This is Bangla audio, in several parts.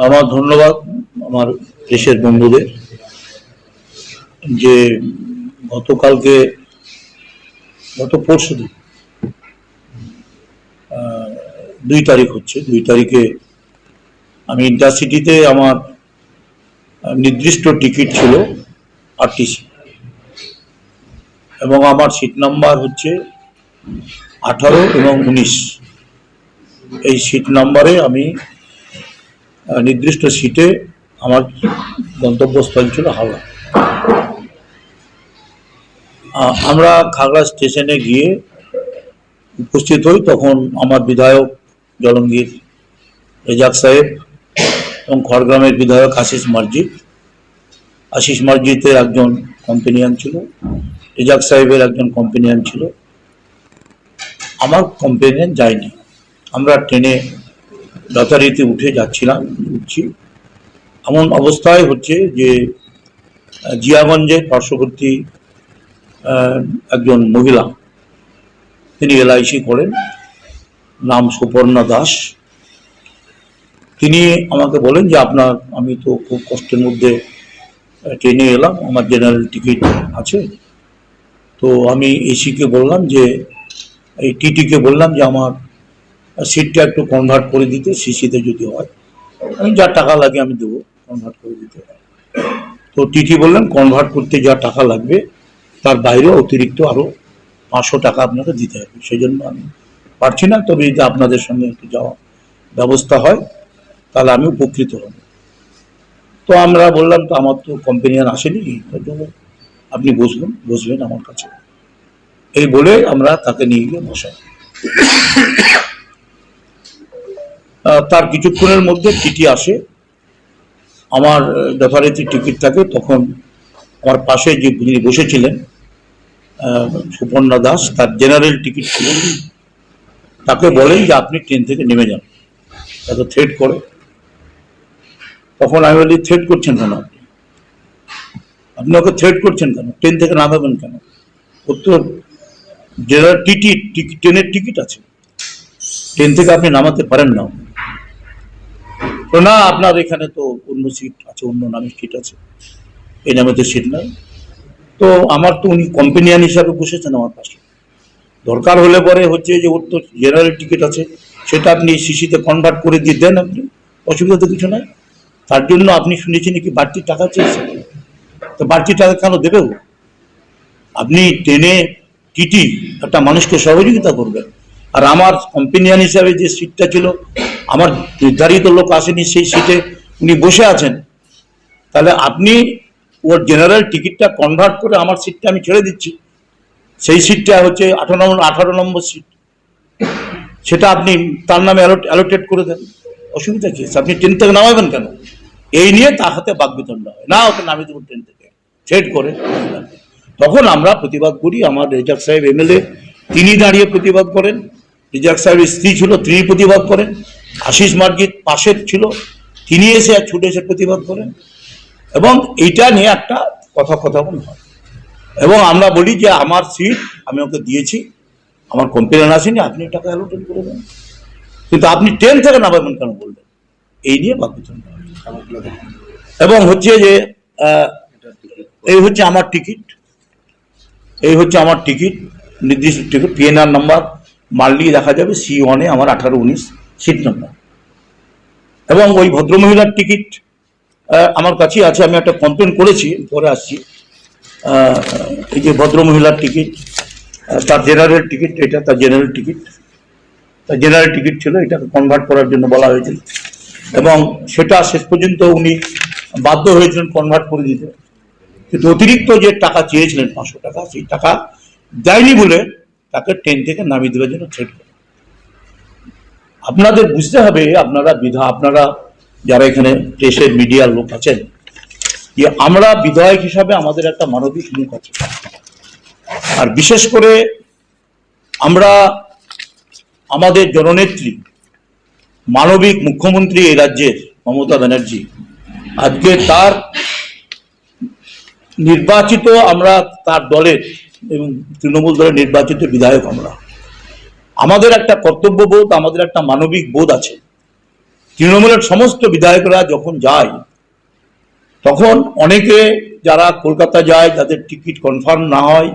আমার ধন্যবাদ আমার দেশের বন্ধুদের যে গতকালকে গত পরশুদিন 2 তারিখ হচ্ছে 2 তারিখে আমি ইন্টারসিটিতে আমার নির্দিষ্ট টিকিট ছিল আরটিসি এবং আমার সিট নাম্বার হচ্ছে 18 এবং 19। এই সিট নাম্বারে আমি নির্দিষ্ট সিটে আমার গন্তব্যস্থল ছিল হাওড়া। আমরা খাগড়া স্টেশনে গিয়ে উপস্থিত হই, তখন আমার বিধায়ক জলঙ্গির রেজাক সাহেব এবং খড়গ্রামের বিধায়ক আশিস মার্জিতের একজন কম্পেনিয়ান ছিল, রেজাক সাহেবের একজন কম্পেনিয়ান ছিল, আমার কম্পেনিয়ান যায়নি। আমরা ট্রেনে যথারীতি উঠছি, এমন অবস্থায় হচ্ছে যে জিয়াগঞ্জের পার্শ্ববর্তী একজন মহিলা, তিনি এলআইসি করেন, নাম সুপর্ণা দাস। তিনি আমাকে বলেন যে আমি তো খুব কষ্টের মধ্যে ট্রেনে এলাম, আমার জেনারেল টিকিট আছে, তো আমি এসিকে বললাম যে এই টিটিকে বললাম যে আমার সিটটা একটু কনভার্ট করে দিতে, সিসিতে যদি হয় আমি যা টাকা লাগে আমি দেবো, কনভার্ট করে দিতে। তো টিটি বললেন কনভার্ট করতে যা টাকা লাগবে তার বাইরে অতিরিক্ত আরও 500 টাকা আপনাকে দিতে হবে, সেই জন্য আমি পারছি না, তবে যদি আপনাদের সঙ্গে একটু যাওয়া ব্যবস্থা হয় তাহলে আমি উপকৃত হব। তো আমরা বললাম তো আমার তো কম্পেনিয়ান আসেনি, তার জন্য আপনি বসবেন আমার কাছে, এই বলে আমরা তাকে নিয়ে গিয়ে বসাই। তার কিছুক্ষণের মধ্যে টিটি আসে, আমার যথারীতি টিকিট থাকে, তখন আমার পাশে যে যিনি বসেছিলেন সুপর্ণা দাস, তার জেনারেল টিকিট ছিল, তাকে বলেন যে আপনি ট্রেন থেকে নেমে যান, তাকে থ্রেট করে। তখন আমি বলি থ্রেট করছেন কেন, আপনি ওকে থ্রেট করছেন কেন, ট্রেন থেকে নামাবেন কেন? ওর তো জেনারেল ট্রেনের টিকিট আছে, ট্রেন থেকে আপনি নামাতে পারেন না। তো না, আপনার এখানে তো অন্য সিট আছে, অন্য নামের সিট আছে, এই নামে তো সিট নাই। তো আমার তো উনি কম্পেনিয়ান হিসাবে বসেছেন আমার পাশে, দরকার হলে পরে হচ্ছে যে ওর তো জেনারেল টিকিট আছে, সেটা আপনি সিসিতে কনভার্ট করে দিয়ে দেন, আপনি অসুবিধা তো কিছু নাই। তার জন্য আপনি শুনেছেন কি বাড়তি টাকা চেয়েছে, তো বাড়তি টাকা কেন দেবে? আপনি ট্রেনে টিটি একটা মানুষকে সহযোগিতা করবেন, আর আমার কম্পেনিয়ান হিসাবে যে সিটটা ছিল, আমার নির্ধারিত লোক আসেনি, সেই সিটে উনি বসে আছেন, তাহলে আপনি ওর জেনারেল টিকিটটা কনভার্ট করে আমার সিটটা আমি ছেড়ে দিচ্ছি, সেই সিটটা হচ্ছে 18 নম্বর সিট, সেটা আপনি তার নামে অ্যালোটেট করে দেন, অসুবিধা কি আছে? আপনি ট্রেন থেকে নামাবেন কেন? এই নিয়ে তার হাতে বাকবিতণ্ডা হয়, না ওকে নামিয়ে দেবো ট্রেন থেকে, থ্রেট করে। তখন আমরা প্রতিবাদ করি, আমার রেজাক সাহেব এমএলএ তিনি দাঁড়িয়ে প্রতিবাদ করেন, রেজাক সাহেবের স্ত্রী ছিল তিনি প্রতিবাদ করেন, আশিস মার্জিত পাশের ছিল তিনি এসে ছুটে এসে প্রতিবাদ করেন, এবং এইটা নিয়ে একটা কথা হয়, এবং আমরা বলি যে আমার সিট আমি ওকে দিয়েছি, আমার কমপ্লেন আসেনি, আপনি টাকা অ্যালোটেট করে দেন, কিন্তু আপনি ট্রেন থেকে নামাবেন কেন বললেন, এই নিয়ে বাকবিতণ্ডা। এবং হচ্ছে যে এই হচ্ছে আমার টিকিট, নির্দিষ্ট টিকিট, পিএনআর নাম্বার মারলেই দেখা যাবে C1-এ আমার 18-19 সিট নাম্বার, এবং ওই ভদ্রমহিলার টিকিট আমার কাছেই আছে, আমি একটা কমপ্লেন করেছি, পরে আসছি। এই যে ভদ্রমহিলার টিকিট, তার জেনারেল টিকিট, এটা তার জেনারেল টিকিট ছিল, এটাকে কনভার্ট করার জন্য বলা হয়েছিল, এবং সেটা শেষ পর্যন্ত উনি বাধ্য হয়েছিলেন কনভার্ট করে দিতে, কিন্তু অতিরিক্ত যে টাকা চেয়েছিলেন 500 টাকা, সেই টাকা দেয়নি বলে তাকে ট্রেন থেকে নামিয়ে দেওয়ার জন্য থ্রেট করে। আপনাদের বুঝতে হবে, আপনারা যারা এখানে প্রেসের মিডিয়ার লোক আছেন, যে আমরা বিধায়ক হিসাবে আমাদের একটা মানবিক মুখ আছে, আর বিশেষ করে আমরা আমাদের জননেত্রী মানবিক মুখ্যমন্ত্রী এই রাজ্যের মমতা ব্যানার্জি, আজকে তার নির্বাচিত, আমরা তার দলের এবং তৃণমূল দলের নির্বাচিত বিধায়ক, আমাদের একটা কর্তব্যবোধ, আমাদের একটা মানবিক বোধ আছে, তৃণমূলের সমস্ত বিধায়করা যখন যায় তখন অনেকে যারা কলকাতা যায় যাদের টিকিট কনফার্ম না হয়,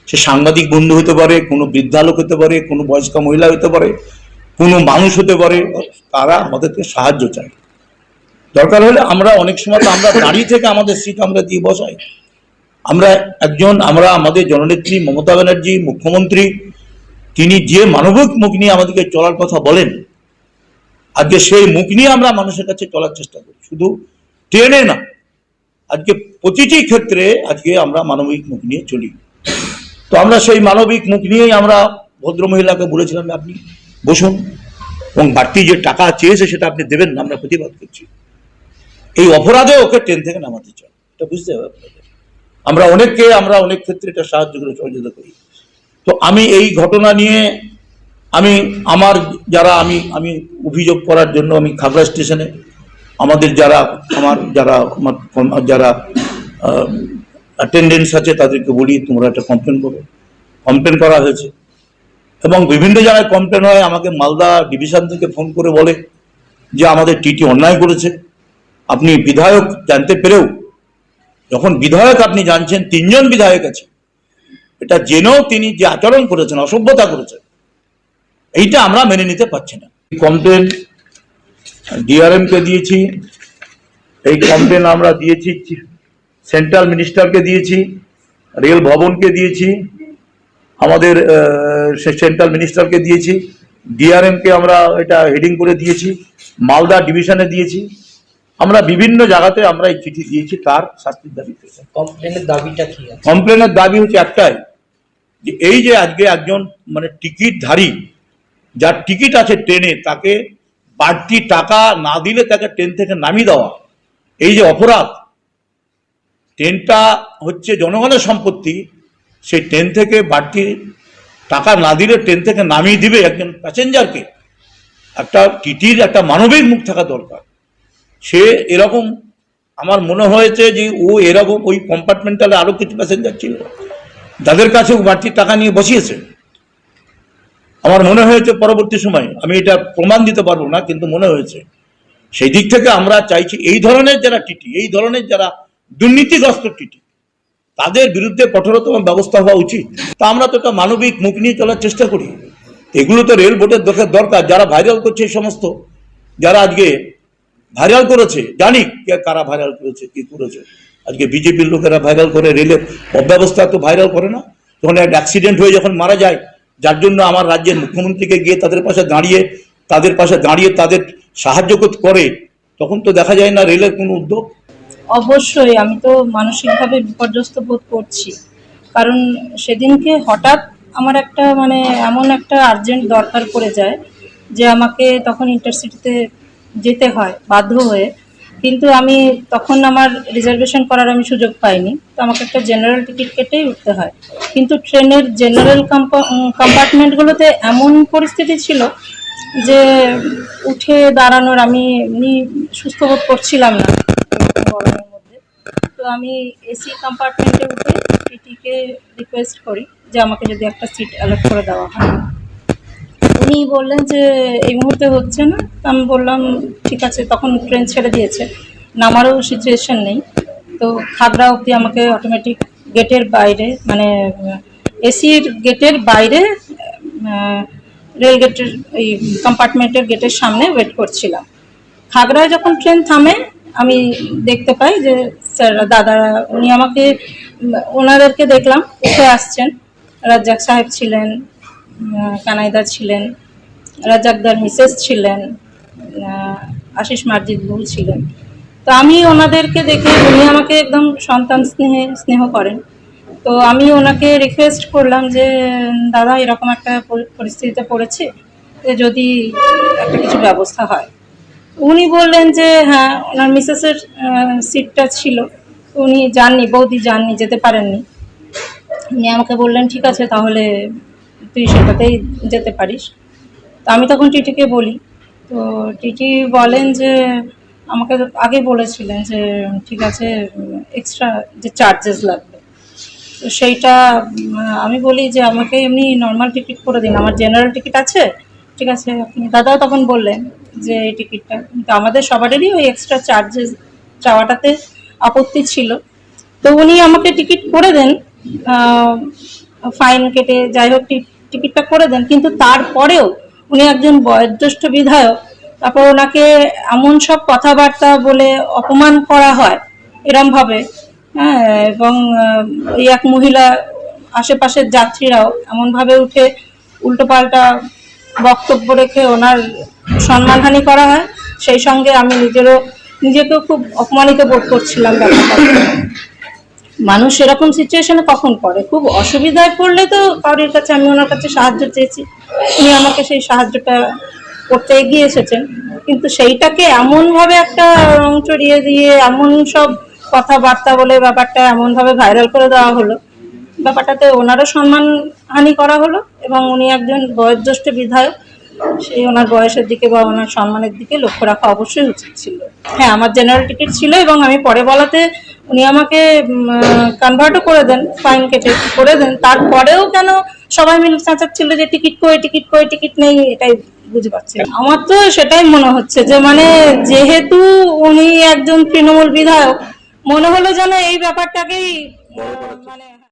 সে সাংবাদিক বন্ধু হতে পারে, কোনো বৃদ্ধা লোক হতে পারে, কোনো বয়স্ক মহিলা হতে পারে, কোনো মানুষ হতে পারে, তারা আমাদেরকে সাহায্য চায়। দরকার হলে আমরা অনেক সময় তো আমরা দাঁড়িয়ে থেকে আমাদের সিট আমরা দিয়ে বসাই। আমরা আমাদের জননেত্রী মমতা ব্যানার্জি মুখ্যমন্ত্রী, তিনি যে মানবিক মুখ নিয়ে আমাদেরকে চলার কথা বলেন, আজকে সেই মুখ নিয়ে আমরা মানুষের কাছে চলার চেষ্টা করি, শুধু ট্রেনে না, আজকে প্রতিটি ক্ষেত্রে আজকে আমরা মানবিক মুখ নিয়ে চলি। তো আমরা সেই মানবিক মুখ নিয়েই আমরা ভদ্রমহিলাকে বলেছিলাম আপনি বসুন, এবং বাড়তি যে টাকা চেয়েছে সেটা আপনি দেবেন না, আমরা প্রতিবাদ করছি। এই অপরাধে ওকে ট্রেন থেকে নামাতে চাই, এটা বুঝতে হবে আপনাদের। আমরা অনেক ক্ষেত্রে এটা সাহায্য করে সহযোগিতা করি। তো আমি এই ঘটনা নিয়ে আমার অভিযোগ করার জন্য আমি খাগড়া স্টেশনে যারা অ্যাটেন্ডেন্স আছে তাদেরকে বলি তোমরা একটা কমপ্লেন করা হয়েছে, এবং বিভিন্ন জায়গায় কমপ্লেন হয়। আমাকে মালদা ডিভিশন থেকে ফোন করে বলে যে আমাদের টিটি অন্যায় করেছে। আপনি বিধায়ক জানতে পেরেও, যখন বিধায়ক আপনি জানছেন 3 জন বিধায়ক আছে, এটা জেনেও তিনি যে আচরণ করেছেন, অসভ্যতা করেছেন, এইটা আমরা মেনে নিতে পারছি না। কমপ্লেন ডিআরএম কে দিয়েছি, এই কমপ্লেন আমরা দিয়েছি সেন্ট্রাল মিনিস্টারকে দিয়েছি, রেল ভবনকে দিয়েছি, আমাদের সেন্ট্রাল মিনিস্টারকে দিয়েছি, ডিআরএম কে আমরা এটা হেডিং করে দিয়েছি, মালদা ডিভিশনে দিয়েছি। আমরা বিভিন্ন জায়গাতে আমরা এই চিঠি দিয়েছি তার শাস্তির দাবিতে। কমপ্লেনের দাবিটা কি? কমপ্লেনের দাবি হচ্ছে একটাই, যে এই যে আজকে একজন টিকিটধারী যার টিকিট আছে ট্রেনে, তাকে বাড়তি টাকা না দিলে তাকে ট্রেন থেকে নামিয়ে দেওয়া, এই যে অপরাধ। ট্রেনটা হচ্ছে জনগণের সম্পত্তি, সেই ট্রেন থেকে বাড়তি টাকা না দিলে ট্রেন থেকে নামিয়ে দিবে একজন প্যাসেঞ্জারকে। একটা টিটির একটা মানবিক মুখ থাকা দরকার। সে এরকম, আমার মনে হয়েছে যে ও এরকম ওই কম্পার্টমেন্টালে আরো কিছু প্যাসেঞ্জার ছিল যাদের কাছে বাড়তি টাকা নিয়ে বসিয়েছে। আমার মনে হয়েছে পরবর্তী সময়, আমি এটা প্রমাণ দিতে পারবো না, কিন্তু মনে হয়েছে। সেই দিক থেকে আমরা চাইছি এই ধরনের যারা টিটি, এই ধরনের যারা দুর্নীতিগ্রস্ত টিটি, তাদের বিরুদ্ধে কঠোরতম ব্যবস্থা হওয়া উচিত। তা আমরা তো একটা মানবিক মুখ নিয়ে চলার চেষ্টা করি। এগুলো তো রেল বোর্ডের দরকার। যারা ভাইরাল করছে, এই সমস্ত যারা আজকে ভাইরাল করেছে, জানি কারা ভাইরাল করেছে, কি করেছে। আজকে বিজেপির লোকেরা ভাইরাল করে, রেলের অব্যবস্থা তো ভাইরাল করে না। যখন একটা অ্যাক্সিডেন্ট হয়ে যখন মারা যায়, যার জন্য আমার রাজ্যের মুখ্যমন্ত্রীকে গিয়ে তাদের পাশে দাঁড়িয়ে তাদের সাহায্য করে, তখন তো দেখা যায় না রেলের কোনো উদ্যোগ। অবশ্যই আমি তো মানসিকভাবে বিপর্যস্ত বোধ করছি, কারণ সেদিনকে হঠাৎ আমার একটা এমন একটা আর্জেন্ট দরকার পড়ে যায় যে আমাকে তখন ইন্টারসিটিতে যেতে হয় বাধ্য হয়ে। কিন্তু আমি তখন আমার রিজার্ভেশন করার আমি সুযোগ পাইনি, তো আমাকে একটা জেনারেল টিকিট কেটেই উঠতে হয়। কিন্তু ট্রেনের জেনারেল কম্পার্টমেন্টগুলোতে এমন পরিস্থিতি ছিল যে উঠে দাঁড়ানোর আমি এমনি সুস্থ বোধ করছিলাম না গরমের মধ্যে। তো আমি এসি কম্পার্টমেন্টে উঠে টিটিকে রিকোয়েস্ট করি যে আমাকে যদি একটা সিট অ্যালট করে দেওয়া হয়। উনি বললেন যে এই মুহূর্তে হচ্ছে না। আমি বললাম ঠিক আছে, তখন ট্রেন ছেড়ে দিয়েছে, নামারও সিচুয়েশন নেই। তো খাগড়া অবধি আমাকে অটোমেটিক গেটের বাইরে, এসির গেটের বাইরে, রেল গেটের এই কম্পার্টমেন্টের গেটের সামনে ওয়েট করছিলাম। খাগড়ায় যখন ট্রেন থামে আমি দেখতে পাই যে স্যার দাদারা, উনি আমাকে, ওনাদেরকে দেখলাম উঠে আসছেন। রাজ্জাক সাহেব ছিলেন, কানাইদা ছিলেন, রাজ্জাকদার মিসেস ছিলেন, আশিস মার্জিত বহু ছিলেন। তো আমি ওনাদেরকে দেখে, উনি আমাকে একদম সন্তান স্নেহ করেন। তো আমি ওনাকে রিকোয়েস্ট করলাম যে দাদা এরকম একটা পরিস্থিতিতে পড়েছে, যদি একটা কিছু ব্যবস্থা হয়। উনি বললেন যে হ্যাঁ, ওনার মিসেসের সিটটা ছিল, উনি যাননি, বৌদি যাননি, যেতে পারেননি। উনি আমাকে বললেন ঠিক আছে তাহলে তুই সেটাতেই যেতে পারিস। তো আমি তখন টিটিকে বলি, তো টিটি বলেন যে আমাকে আগে বলেছিলেন যে ঠিক আছে এক্সট্রা যে চার্জেস লাগবে, তো সেইটা আমি বলি যে আমাকে এমনি নর্মাল টিকিট করে দিন, আমার জেনারেল টিকিট আছে। ঠিক আছে আপনি, দাদাও তখন বললেন যে এই টিকিটটা, কিন্তু আমাদের সবারই ওই এক্সট্রা চার্জেস চাওয়াটাতে আপত্তি ছিল। তো উনি আমাকে টিকিট করে দেন, ফাইন কেটে যাই হোক টিকিটটা করে দেন, কিন্তু তারপরেও উনি একজন বয়োজ্যেষ্ঠ বিধায়ক, তারপর ওনাকে এমন সব কথাবার্তা বলে অপমান করা হয় এরম ভাবে, হ্যাঁ, এবং ওই এক মহিলা আশেপাশের যাত্রীরাও এমনভাবে উঠে উল্টোপাল্টা বক্তব্য রেখে ওনার সম্মানহানি করা হয়। সেই সঙ্গে আমি নিজেকেও খুব অপমানিত বোধ করছিলাম ব্যাপারটা। মানুষ এরকম সিচুয়েশনে কখন পড়ে, খুব অসুবিধায় পড়লে তো কারোর কাছে, আমি ওনার কাছে সাহায্য চেয়েছি, উনি আমাকে সেই সাহায্যটা করতে এগিয়ে এসেছেন, কিন্তু সেইটাকে এমনভাবে একটা রং চড়িয়ে দিয়ে এমন সব কথাবার্তা বলে ব্যাপারটা এমনভাবে ভাইরাল করে দেওয়া হলো, ব্যাপারটাতে ওনারও সম্মানহানি করা হলো, এবং উনি একজন বয়োজ্যেষ্ঠ বিধায়ক, সেই ওনার বয়সের দিকে বা ওনার সম্মানের দিকে লক্ষ্য রাখা অবশ্যই উচিত ছিল। হ্যাঁ, আমার জেনারেল টিকিট ছিল, এবং আমি পরে বলাতে উনি আমাকে কনভার্টও করে দেন, ফাইন কেটে করে দেন। তারপরেও কেন সবাই মিলে চেঁচাচ্ছিল যে টিকিট কই, টিকিট কই, টিকিট নেই, এটাই বুঝতে পারছি না। আমার তো সেটাই মনে হচ্ছে যে মানে যেহেতু উনি একজন তৃণমূল বিধায়ক, মনে হলো যেন এই ব্যাপারটাকেই মানে